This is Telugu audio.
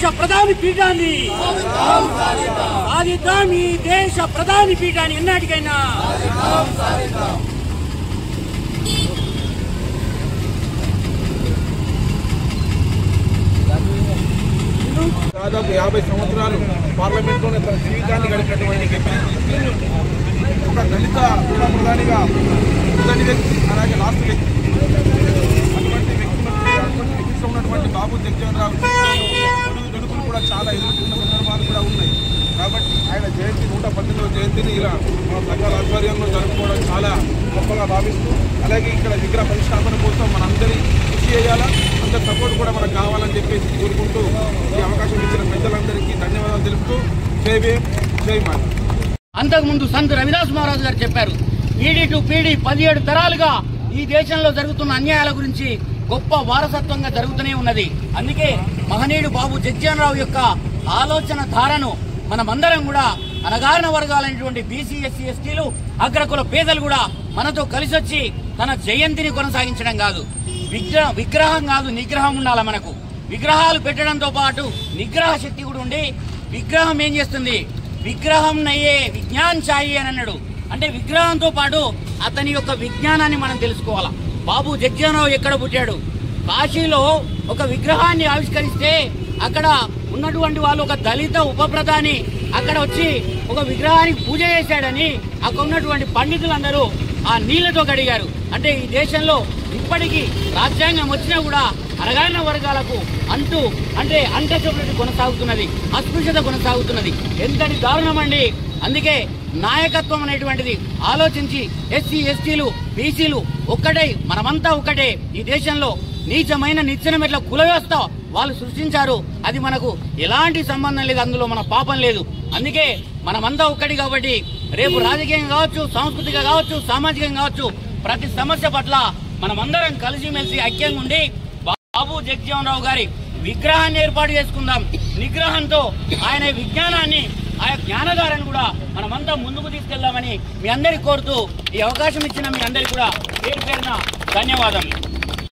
దేశ ప్రధాని పీఠాన్ని సాధిద్దాం, ఈ దేశ ప్రధాని పీఠాన్ని ఎన్నటికైనా. దాదాపు 50 సంవత్సరాలు పార్లమెంట్లోనే తన జీవితాన్ని గడిపినటువంటి ఒక దళిత ప్రధానిగా మొదటి వ్యక్తి, అలాగే లాస్ట్ వ్యక్తి. అటువంటి వ్యక్తితో ఉన్నటువంటి బాబు జగజీవన్ రావు గడుపులు కూడా చాలా ఎదుర్కొన్న సందర్భాలు కూడా ఉన్నాయి. కాబట్టి ఆయన జయంతి 118వ జయంతిని ఇలా మన సంఘాల ఆధ్వర్యంలో జరుపుకోవడం చాలా గొప్పగా భావిస్తూ, అలాగే ఇక్కడ విగ్రహ పరిష్కారం కోసం మనందరి కృషి చేయాలా, అందరి సపోర్ట్ కూడా మనకు కావాలని చెప్పేసి కోరుకుంటూ ఈ అవకాశం ఇచ్చిన పెద్దలందరికీ ధన్యవాదాలు తెలుపుతూ జై భీమ్, జై మాత. అంతకుముందు సంత్ రవిదాస్ మహారాజు గారు చెప్పారు, ఈడీ టు పీడీ 17 తరాలుగా ఈ దేశంలో జరుగుతున్న అన్యాయాల గురించి గొప్ప వారసత్వంగా జరుగుతూనే ఉన్నది. అందుకే మహనీయుడు బాబు జగజీవన్ రావు యొక్క ఆలోచన ధారను మనమందరం కూడా అణగారిన వర్గాలైనటువంటి బీసీ, ఎస్సీ, ఎస్టీలు, అగ్రకుల పేదలు కూడా మనతో కలిసి వచ్చి తన జయంతిని కొనసాగించడం కాదు, విగ్రహం కాదు నిగ్రహం ఉండాలి. మనకు విగ్రహాలు పెట్టడంతో పాటు నిగ్రహ శక్తి కూడా ఉండి, విగ్రహం ఏం చేస్తుంది, విగ్రహం నయ్యే విజ్ఞాన్ చాయి అని అన్నాడు. అంటే విగ్రహంతో పాటు అతని యొక్క విజ్ఞానాన్ని మనం తెలుసుకోవాలా. బాబు జగజీవన్ రావు ఎక్కడ పుట్టాడు? కాశీలో ఒక విగ్రహాన్ని ఆవిష్కరిస్తే అక్కడ ఉన్నటువంటి వాళ్ళు ఒక దళిత ఉప ప్రధాని అక్కడ వచ్చి ఒక విగ్రహానికి పూజ చేశాడని అక్కడ ఉన్నటువంటి పండితులందరూ ఆ నీళ్లతో కడిగారు. అంటే ఈ దేశంలో ఇప్పటికీ రాజ్యాంగం వచ్చినా కూడా అణగారిన వర్గాలకు అంటచూపులు కొనసాగుతున్నది, అస్పృశ్యత కొనసాగుతున్నది. ఎంతటి దారుణం అండి. అందుకే నాయకత్వం అనేటువంటిది ఆలోచించి ఎస్సీ, ఎస్టీలు, బీసీలు ఒక్కటే, మనమంతా ఒక్కటే. ఈ దేశంలో నీచమైన నిచ్చెనమెట్ల కుల వ్యవస్థ వాళ్ళు సృష్టించారు, అది మనకు ఎలాంటి సంబంధం లేదు, అందులో మన పాపం లేదు. అందుకే మనమంతా ఒక్కటి కాబట్టి రేపు రాజకీయంగా కావచ్చు, సాంస్కృతిక కావచ్చు, సామాజికంగా కావచ్చు, ప్రతి సమస్య పట్ల మనమందరం కలిసిమెలిసి ఐక్యంగా ఉండి బాబు జగజీవన్ రావు గారి విగ్రహాన్ని ఏర్పాటు చేసుకుందాం. నిగ్రహంతో ఆయన విజ్ఞానాన్ని, ఆయన జ్ఞానధారను కూడా మనమంతా ముందుకు తీసుకెళ్దామని మీ అందరికీ కోరుతూ ఈ అవకాశం ఇచ్చిన మీ అందరికీ కూడా పేరు పేరున ధన్యవాదాలు.